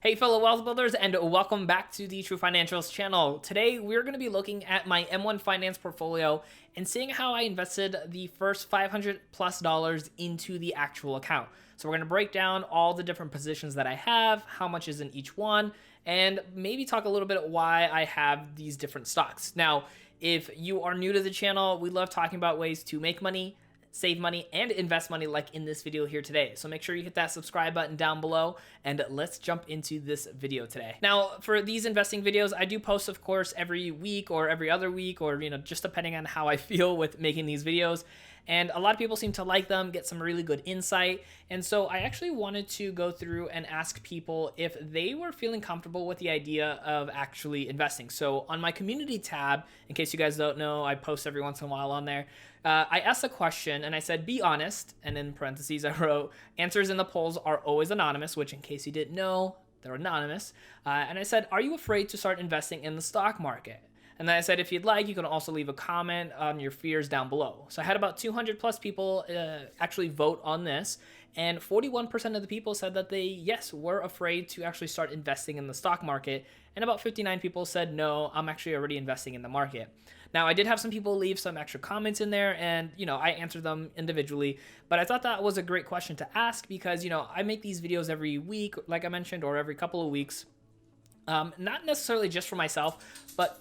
Hey fellow wealth builders, and welcome back to the TruFinancials channel. Today we're going to be looking at my M1 Finance portfolio and seeing how I invested the first $500+ into the actual account. So we're going to break down all the different positions that I have, how much is in each one, and maybe talk a little bit why I have these different stocks. Now, if you are new to the channel, we love talking about ways to make money, save money, and invest money like in this video here today. So make sure you hit that subscribe button down below, and let's jump into this video today. Now, for these investing videos, I do post, of course, every week or every other week, or just depending on how I feel with making these videos. And a lot of people seem to like them, get some really good insight. And so I actually wanted to go through and ask people if they were feeling comfortable with the idea of actually investing. So on my community tab, in case you guys don't know, I post every once in a while on there. I asked a question and I said, be honest. And in parentheses, I wrote, answers in the polls are always anonymous, which in case you didn't know, they're anonymous. And I said, are you afraid to start investing in the stock market? And then I said, if you'd like, you can also leave a comment on your fears down below. So I had about 200 plus people actually vote on this. And 41% of the people said that they, yes, were afraid to actually start investing in the stock market. And about 59 people said, no, I'm actually already investing in the market. Now, I did have some people leave some extra comments in there, and, I answered them individually. But I thought that was a great question to ask because, I make these videos every week, like I mentioned, or every couple of weeks. Not necessarily just for myself, but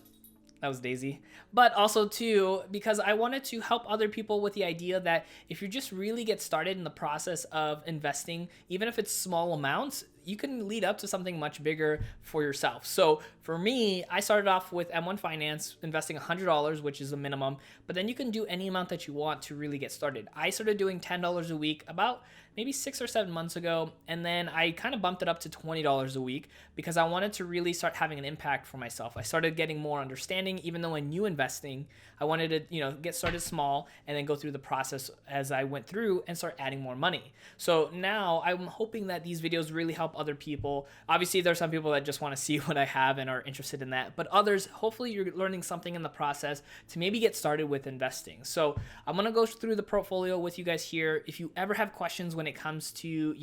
that was Daisy. But also too, because I wanted to help other people with the idea that if you just really get started in the process of investing, even if it's small amounts, you can lead up to something much bigger for yourself. So for me, I started off with M1 Finance, investing $100, which is a minimum, but then you can do any amount that you want to really get started. I started doing $10 a week about maybe 6 or 7 months ago, and then I kind of bumped it up to $20 a week because I wanted to really start having an impact for myself. I started getting more understanding. Even though I knew investing, I wanted to get started small and then go through the process as I went through and start adding more money. So now I'm hoping that these videos really help other people. Obviously, there's some people that just want to see what I have and are interested in that, but others, hopefully you're learning something in the process to maybe get started with investing. So I'm going to go through the portfolio with you guys here. If you ever have questions when it comes to,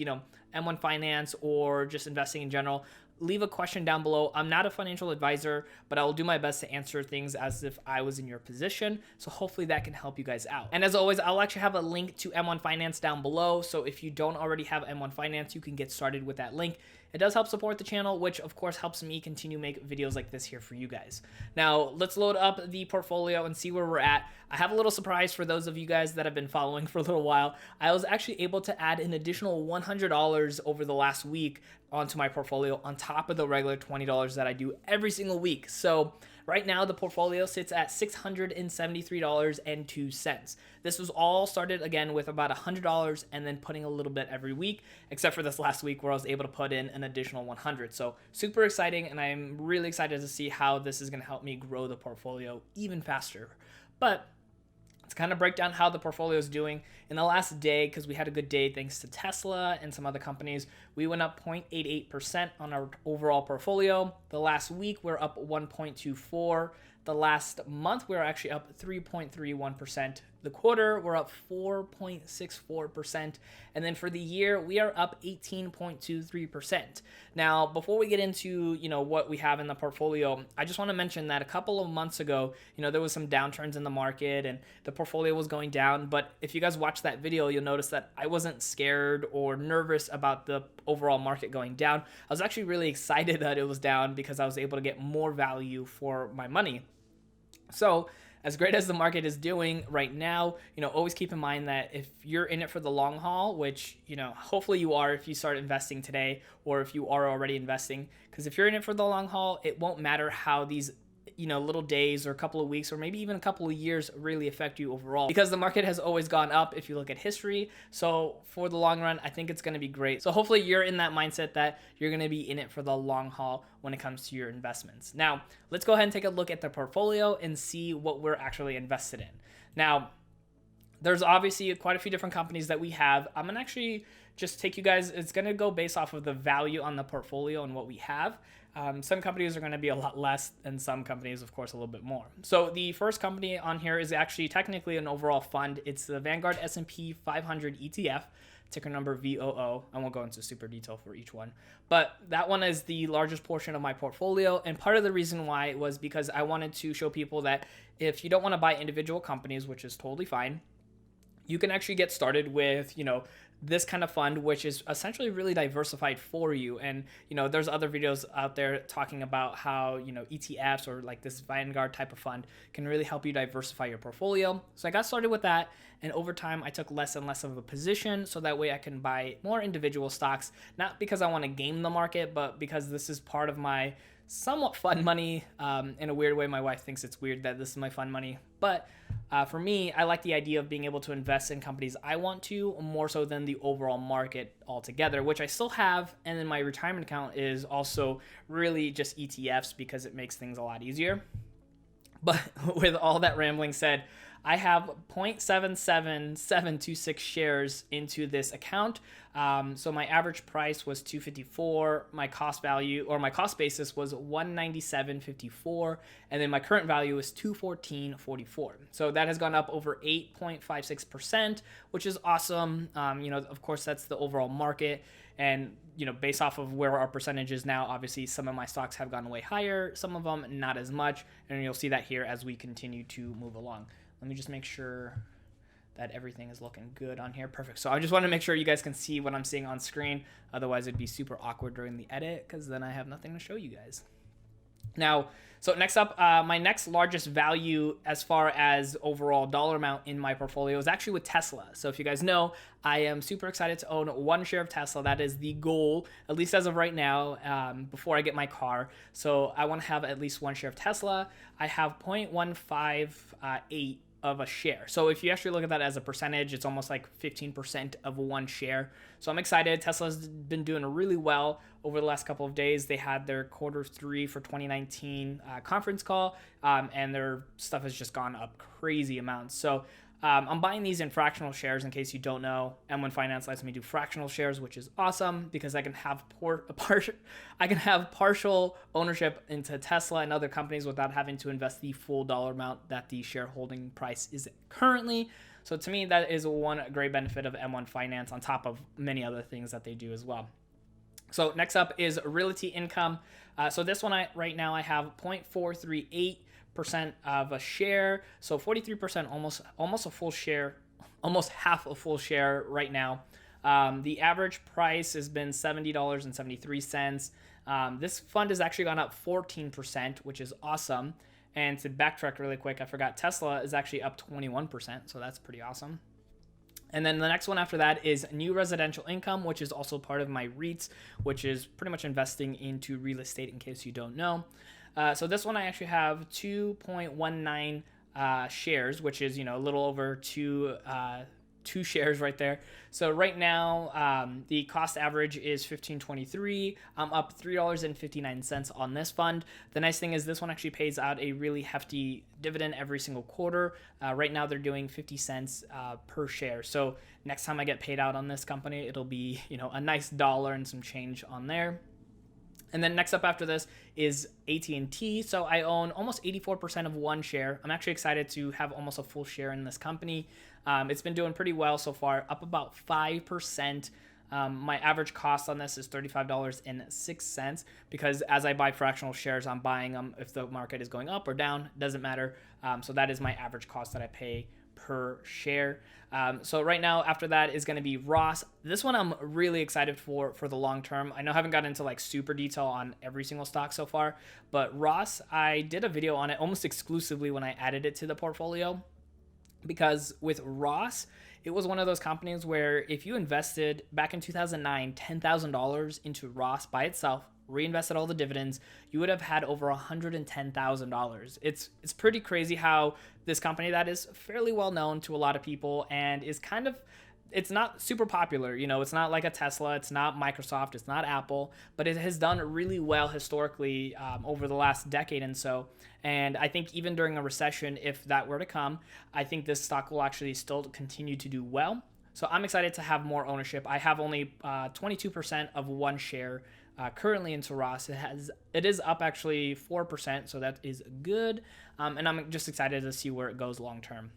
M1 Finance or just investing in general, leave a question down below. I'm not a financial advisor, but I will do my best to answer things as if I was in your position. So hopefully that can help you guys out. And as always, I'll actually have a link to M1 Finance down below. So if you don't already have M1 Finance, you can get started with that link. It does help support the channel, which of course helps me continue make videos like this here for you guys. Now let's load up the portfolio and see where we're at. I have a little surprise for those of you guys that have been following for a little while. I was actually able to add an additional $100 over the last week onto my portfolio on top of the regular $20 that I do every single week. So right now the portfolio sits at $673.02. This was all started again with about $100 and then putting a little bit every week, except for this last week where I was able to put in an additional 100. So super exciting, and I'm really excited to see how this is going to help me grow the portfolio even faster. But let's kind of break down how the portfolio is doing. In the last day, because we had a good day thanks to Tesla and some other companies, we went up 0.88% on our overall portfolio. The last week, we're up 1.24%. The last month, we're actually up 3.31%. The quarter, we're up 4.64%. And then for the year, we are up 18.23%. Now, before we get into, what we have in the portfolio, I just want to mention that a couple of months ago, there was some downturns in the market and the portfolio was going down. But if you guys watch that video, you'll notice that I wasn't scared or nervous about the overall market going down. I was actually really excited that it was down because I was able to get more value for my money. So as great as the market is doing right now, always keep in mind that if you're in it for the long haul, which, hopefully you are if you start investing today or if you are already investing, because if you're in it for the long haul, it won't matter how these little days or a couple of weeks or maybe even a couple of years really affect you overall, because the market has always gone up if you look at history. So for the long run, I think it's going to be great. So hopefully you're in that mindset that you're going to be in it for the long haul when it comes to your investments. Now, let's go ahead and take a look at the portfolio and see what we're actually invested in. Now, there's obviously quite a few different companies that we have. I'm going to actually just take you guys, it's going to go based off of the value on the portfolio and what we have. Some companies are going to be a lot less and some companies, of course, a little bit more. So the first company on here is actually technically an overall fund. It's the Vanguard S&P 500 ETF. ticker number VOO. I won't go into super detail for each one, but that one is the largest portion of my portfolio. And part of the reason why was because I wanted to show people that if you don't want to buy individual companies, which is totally fine, you can actually get started with, this kind of fund, which is essentially really diversified for you. And, there's other videos out there talking about how, ETFs or like this Vanguard type of fund can really help you diversify your portfolio. So I got started with that. And over time, I took less and less of a position. So that way I can buy more individual stocks, not because I want to game the market, but because this is part of my somewhat fun money. In a weird way, my wife thinks it's weird that this is my fun money. But for me, I like the idea of being able to invest in companies I want to more so than the overall market altogether, which I still have. And then my retirement account is also really just ETFs because it makes things a lot easier. But with all that rambling said, I have 0.77726 shares into this account. So my average price was $254. My cost value or my cost basis was $197.54. And then my current value is $214.44. So that has gone up over 8.56%, which is awesome. Of course, that's the overall market. And, based off of where our percentage is now, obviously some of my stocks have gone way higher, some of them not as much. And you'll see that here as we continue to move along. Let me just make sure that everything is looking good on here. Perfect. So I just want to make sure you guys can see what I'm seeing on screen. Otherwise, it'd be super awkward during the edit because then I have nothing to show you guys. Now, so next up, my next largest value as far as overall dollar amount in my portfolio is actually with Tesla. So if you guys know, I am super excited to own one share of Tesla. That is the goal, at least as of right now, before I get my car. So I want to have at least one share of Tesla. I have 0.158 of a share. So if you actually look at that as a percentage, it's almost like 15% of one share. So I'm excited. Tesla's been doing really well over the last couple of days. They had their Q3 for 2019 conference call, and their stuff has just gone up crazy amounts. So I'm buying these in fractional shares in case you don't know. M1 Finance lets me do fractional shares, which is awesome because I can have partial ownership into Tesla and other companies without having to invest the full dollar amount that the shareholding price is currently. So to me, that is one great benefit of M1 Finance on top of many other things that they do as well. So next up is Realty Income. So this one right now I have 0.438% of a share, so 43%, almost a full share, almost half a full share right now. The average price has been $70.73. This fund has actually gone up 14%, which is awesome. And to backtrack really quick, I forgot Tesla is actually up 21%, so that's pretty awesome. And then the next one after that is New Residential Income, which is also part of my REITs, which is pretty much investing into real estate in case you don't know. So this one I actually have 2.19 shares, which is, a little over two shares right there. So right now, the cost average is $15.23. I'm up $3.59 on this fund. The nice thing is this one actually pays out a really hefty dividend every single quarter. Right now they're doing 50 cents per share. So next time I get paid out on this company, it'll be, a nice dollar and some change on there. And then next up after this is AT&T. So I own almost 84% of one share. I'm actually excited to have almost a full share in this company. It's been doing pretty well so far, up about 5%. My average cost on this is $35.06 because as I buy fractional shares, I'm buying them if the market is going up or down, doesn't matter. So that is my average cost that I pay per share. So right now after that is going to be Ross. This one I'm really excited for the long term. I know I haven't gotten into like super detail on every single stock so far, but Ross, I did a video on it almost exclusively when I added it to the portfolio, because with Ross, it was one of those companies where if you invested back in 2009 $10,000 into Ross by itself, reinvested all the dividends, you would have had over $110,000. It's pretty crazy how this company that is fairly well known to a lot of people and is kind of, it's not super popular, it's not like a Tesla, it's not Microsoft, it's not Apple, but it has done really well historically over the last decade and so. And I think even during a recession, if that were to come, I think this stock will actually still continue to do well. So I'm excited to have more ownership. I have only 22% of one share currently into Ross. It is up actually 4%, so that is good. And I'm just excited to see where it goes long term.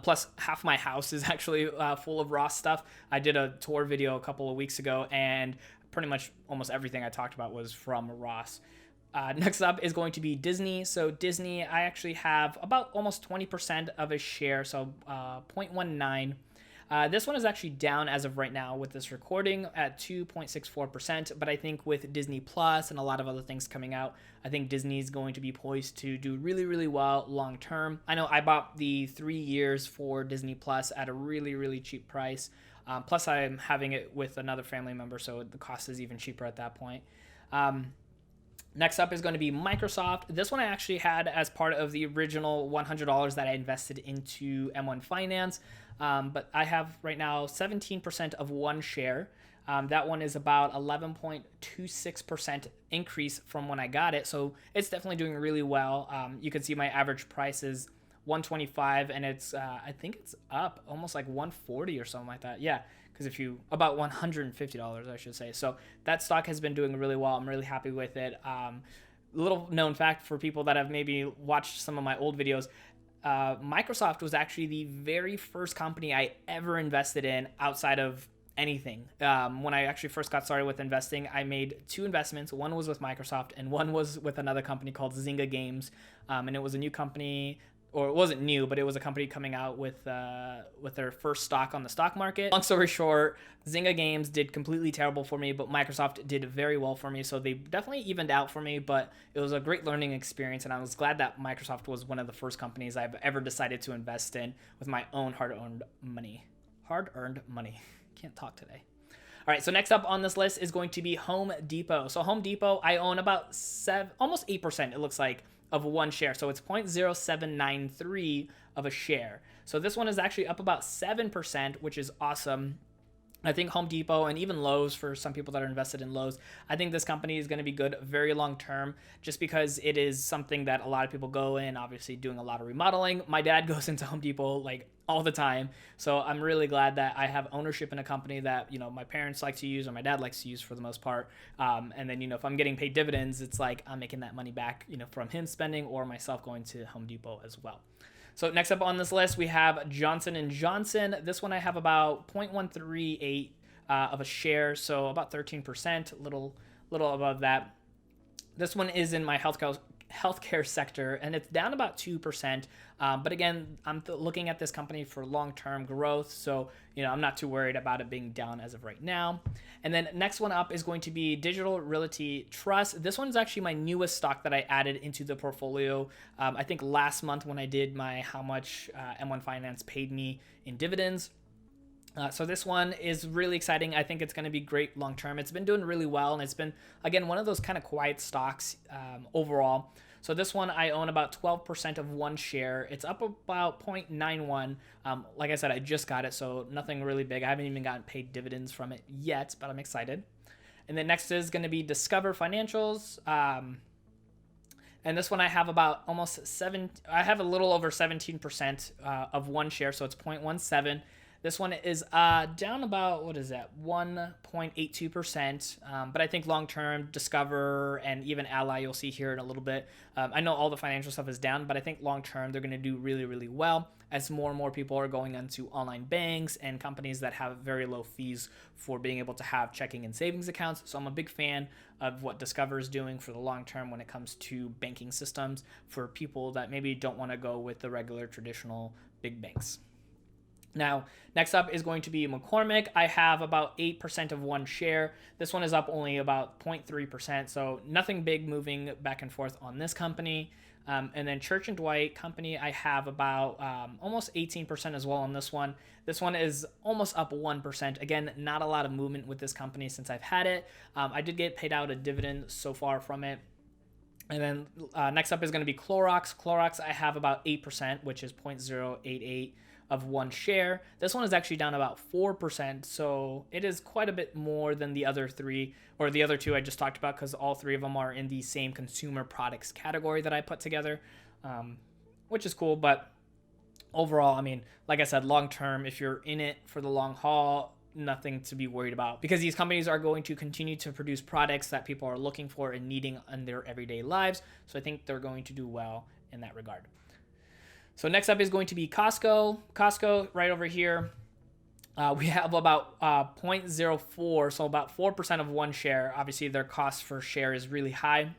Plus, half my house is actually full of Ross stuff. I did a tour video a couple of weeks ago, and pretty much almost everything I talked about was from Ross. Next up is going to be Disney. So Disney, I actually have about almost 20% of a share, so 0.19. This one is actually down as of right now with this recording at 2.64%, but I think with Disney Plus and a lot of other things coming out, I think Disney is going to be poised to do really, really well long term. I know I bought the 3 years for Disney Plus at a really, really cheap price. Plus, I'm having it with another family member, so the cost is even cheaper at that point. Next up is going to be Microsoft. This one I actually had as part of the original $100 that I invested into M1 Finance. But I have right now 17% of one share. That one is about 11.26% increase from when I got it. So it's definitely doing really well. You can see my average price is 125, and it's I think it's up almost like 140 or something like that. Yeah, because if you about $150, I should say. So that stock has been doing really well. I'm really happy with it. Little known fact for people that have maybe watched some of my old videos. Microsoft was actually the very first company I ever invested in outside of anything. When I actually first got started with investing, I made 2 investments. One was with Microsoft and one was with another company called Zynga Games. And it was a new company, or it wasn't new, but it was a company coming out with their first stock on the stock market. Long story short, Zynga Games did completely terrible for me, but Microsoft did very well for me. So they definitely evened out for me, but it was a great learning experience. And I was glad that Microsoft was one of the first companies I've ever decided to invest in with my own hard-earned money. Hard-earned money. Can't talk today. All right, so next up on this list is going to be Home Depot. So Home Depot, I own about almost 8%, it looks like, of one share. So it's 0.0793 of a share. So this one is actually up about 7%, which is awesome. I think Home Depot and even Lowe's, for some people that are invested in Lowe's, I think this company is going to be good very long term, just because it is something that a lot of people go in, obviously doing a lot of remodeling. My dad goes into Home Depot like all the time. So I'm really glad that I have ownership in a company that, my parents like to use or my dad likes to use for the most part. And then, if I'm getting paid dividends, it's like I'm making that money back, from him spending or myself going to Home Depot as well. So next up on this list, we have Johnson & Johnson. This one I have about 0.138 of a share, so about 13%, a little above that. This one is in my healthcare sector, and it's down about 2%. But again, I'm looking at this company for long-term growth, so I'm not too worried about it being down as of right now. And then next one up is going to be Digital Realty Trust. This one's actually my newest stock that I added into the portfolio. I think last month when I did my how much M1 Finance paid me in dividends. So this one is really exciting. I think it's going to be great long term. It's been doing really well, and it's been, again, one of those kind of quiet stocks overall. So this one, I own about 12% of one share. It's up about 0.91. Like I said, I just got it, so nothing really big. I haven't even gotten paid dividends from it yet, but I'm excited. And then next is going to be Discover Financials. And this one I have about I have a little over 17% of one share, so it's 0.17. This one is down about, 1.82%. But I think long-term, Discover and even Ally, you'll see here in a little bit. I know all the financial stuff is down, but I think long-term, they're going to do really, really well as more and more people are going into online banks and companies that have very low fees for being able to have checking and savings accounts. So I'm a big fan of what Discover is doing for the long term when it comes to banking systems for people that maybe don't want to go with the regular traditional big banks. Now, next up is going to be McCormick. I have about 8% of one share. This one is up only about 0.3%, so nothing big moving back and forth on this company. And then Church & Dwight Company, I have about almost 18% as well on this one. This one is almost up 1%. Again, not a lot of movement with this company since I've had it. I did get paid out a dividend so far from it. And then next up is going to be Clorox. Clorox, I have about 8%, which is 0.088 of one share. This one is actually down about 4%, so it is quite a bit more than the other three, or the other two I just talked about, because all three of them are in the same consumer products category that I put together, which is cool. But overall, I mean, like I said, long term, if you're in it for the long haul, nothing to be worried about, because these companies are going to continue to produce products that people are looking for and needing in their everyday lives. So I think they're going to do well in that regard. So next up is going to be Costco. Costco right over here. We have about 0.04, so about 4% of one share. Obviously, their cost per share is really high.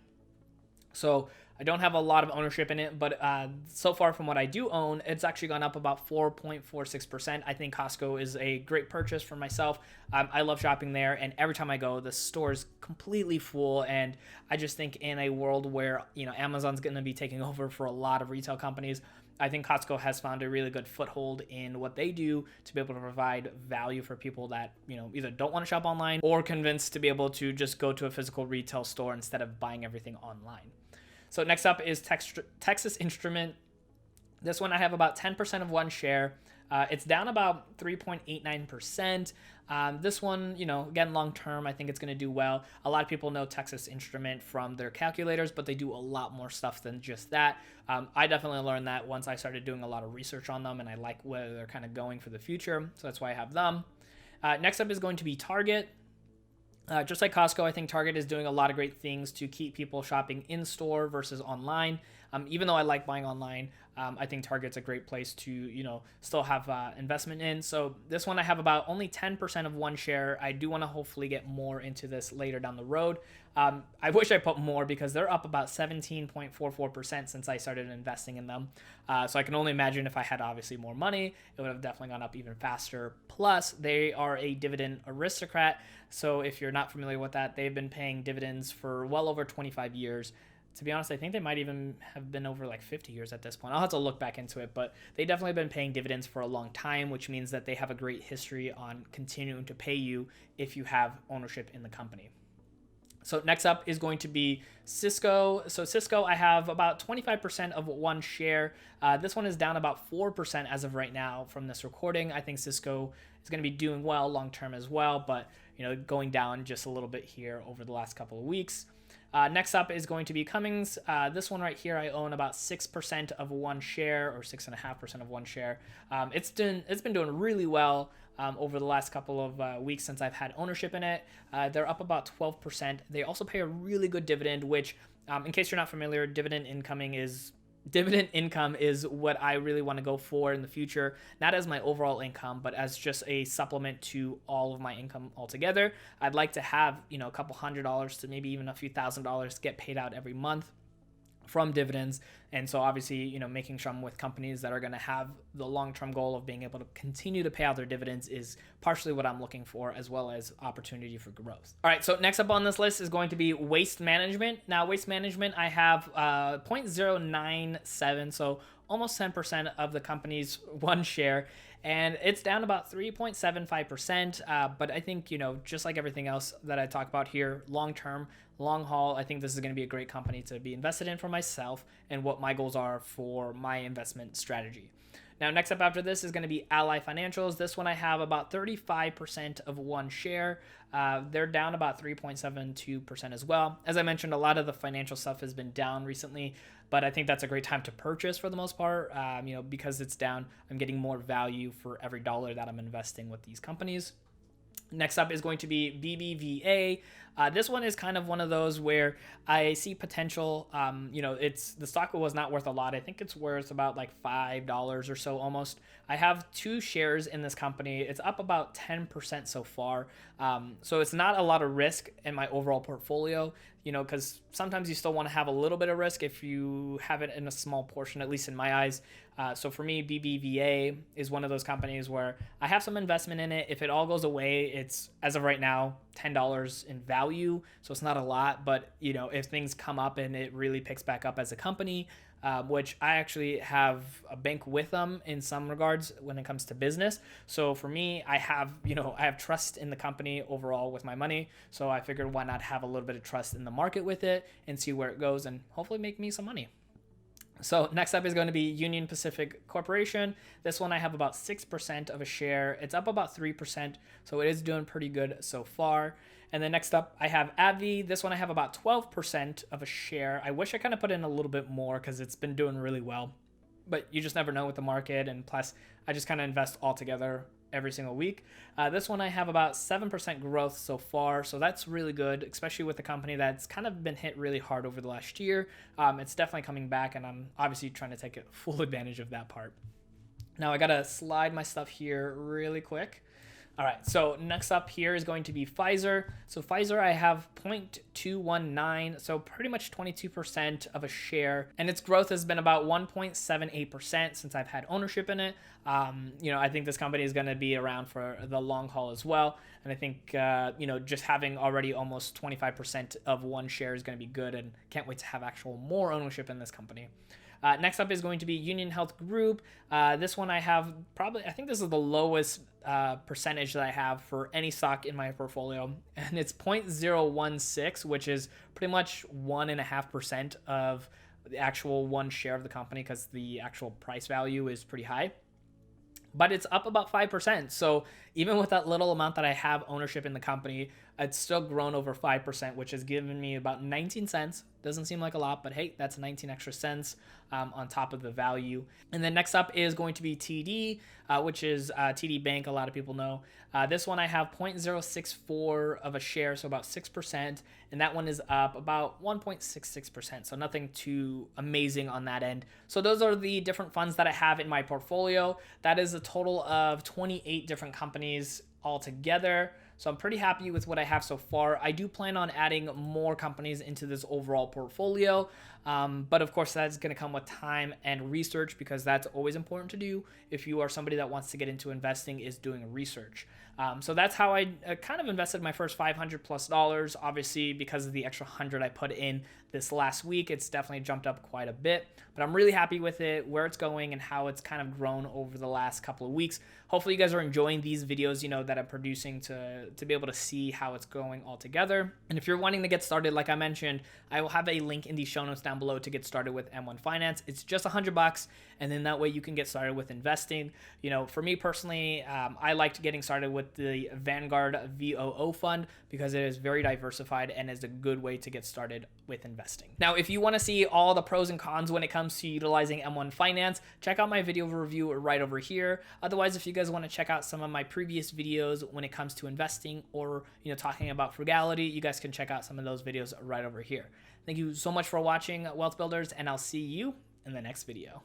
So I don't have a lot of ownership in it, but so far from what I do own, it's actually gone up about 4.46%. I think Costco is a great purchase for myself. I love shopping there, and every time I go, the store is completely full. And I just think in a world where Amazon's going to be taking over for a lot of retail companies, I think Costco has found a really good foothold in what they do to be able to provide value for people that, either don't want to shop online or convinced to be able to just go to a physical retail store instead of buying everything online. So next up is Texas Instrument. This one I have about 10% of one share. It's down about 3.89%. This one, again, long term, I think it's going to do well. A lot of people know Texas Instrument from their calculators, but they do a lot more stuff than just that. I definitely learned that once I started doing a lot of research on them, and I like where they're kind of going for the future. So that's why I have them. Next up is going to be Target. Just like Costco, I think Target is doing a lot of great things to keep people shopping in store versus online. Even though I like buying online, I think Target's a great place to, still have investment in. So this one I have about only 10% of one share. I do want to hopefully get more into this later down the road. I wish I put more because they're up about 17.44% since I started investing in them. So I can only imagine if I had obviously more money, it would have definitely gone up even faster. Plus, they are a dividend aristocrat. So if you're not familiar with that, they've been paying dividends for well over 25 years. To be honest, I think they might even have been over like 50 years at this point. I'll have to look back into it, but they definitely been paying dividends for a long time, which means that they have a great history on continuing to pay you if you have ownership in the company. So next up is going to be Cisco. So Cisco, I have about 25% of one share. This one is down about 4% as of right now from this recording. I think Cisco is going to be doing well long term as well, but going down just a little bit here over the last couple of weeks. Next up is going to be Cummins. This one right here, I own about 6% of one share, or 6.5% of one share. It's been doing really well over the last couple of weeks since I've had ownership in it. They're up about 12%. They also pay a really good dividend, which, in case you're not familiar, dividend income is what I really want to go for in the future, not as my overall income, but as just a supplement to all of my income altogether. I'd like to have, a couple $100 to maybe even a few $1,000 get paid out every month from dividends. And so obviously, making sure I'm with companies that are going to have the long-term goal of being able to continue to pay out their dividends is partially what I'm looking for, as well as opportunity for growth. All right, so next up on this list is going to be Waste Management. Now, Waste Management, I have 0.097, so almost 10% of the company's one share, and it's down about 3.75%. But I think, just like everything else that I talk about here, long-term, long haul, I think this is going to be a great company to be invested in for myself and what my goals are for my investment strategy. Now, next up after this is going to be Ally Financials. This one I have about 35% of one share. They're down about 3.72% as well. As I mentioned, a lot of the financial stuff has been down recently, but I think that's a great time to purchase for the most part. Because it's down, I'm getting more value for every dollar that I'm investing with these companies. Next up is going to be BBVA. This one is kind of one of those where I see potential. The stock was not worth a lot. I think it's worth about like $5 or so almost. I have 2 shares in this company. It's up about 10% so far. So it's not a lot of risk in my overall portfolio, because sometimes you still want to have a little bit of risk if you have it in a small portion, at least in my eyes. So for me, BBVA is one of those companies where I have some investment in it. If it all goes away, it's, as of right now, $10 in value. So it's not a lot, but if things come up and it really picks back up as a company, which I actually have a bank with them in some regards when it comes to business. So for me, I have trust in the company overall with my money. So I figured why not have a little bit of trust in the market with it and see where it goes and hopefully make me some money. So next up is going to be Union Pacific Corporation. This one I have about 6% of a share. It's up about 3%, so it is doing pretty good so far. And then next up, I have AbbVie. This one I have about 12% of a share. I wish I kind of put in a little bit more because it's been doing really well. But you just never know with the market. And plus, I just kind of invest all together every single week. This one I have about 7% growth so far, so that's really good, especially with a company that's kind of been hit really hard over the last year. It's definitely coming back, and I'm obviously trying to take full advantage of that part. Now I gotta slide my stuff here really quick. All right, so next up here is going to be Pfizer. So Pfizer, I have 0.219, so pretty much 22% of a share, and its growth has been about 1.78% since I've had ownership in it. I think this company is going to be around for the long haul as well, and I think just having already almost 25% of one share is going to be good, and can't wait to have actual more ownership in this company. Next up is going to be Union Health Group. This one I have I think this is the lowest percentage that I have for any stock in my portfolio, and it's 0.016, which is pretty much 1.5% of the actual one share of the company, because the actual price value is pretty high. But it's up about 5%. So even with that little amount that I have ownership in the company, it's still grown over 5%, which has given me about 19 cents. Doesn't seem like a lot, but hey, that's 19 extra cents on top of the value. And then next up is going to be TD, which is TD Bank. A lot of people know. This one I have 0.064 of a share, so about 6%. And that one is up about 1.66%. So nothing too amazing on that end. So those are the different funds that I have in my portfolio. That is a total of 28 different companies altogether. So I'm pretty happy with what I have so far. I do plan on adding more companies into this overall portfolio. But of course, that's going to come with time and research, because that's always important to do if you are somebody that wants to get into investing, is doing research. So that's how I kind of invested my first $500+. Obviously, because of the extra 100 I put in this last week, it's definitely jumped up quite a bit. But I'm really happy with it, where it's going, and how it's kind of grown over the last couple of weeks. Hopefully you guys are enjoying these videos, that I'm producing to be able to see how it's going all together. And if you're wanting to get started, like I mentioned, I will have a link in the show notes down below to get started with M1 Finance. It's just $100, and then that way you can get started with investing. For me personally, I liked getting started with the Vanguard VOO fund, because it is very diversified and is a good way to get started with investing. Now, if you want to see all the pros and cons when it comes to utilizing M1 Finance, check out my video review right over here. Otherwise, if you guys want to check out some of my previous videos when it comes to investing, or talking about frugality, you guys can check out some of those videos right over here. Thank you so much for watching, Wealth Builders, and I'll see you in the next video.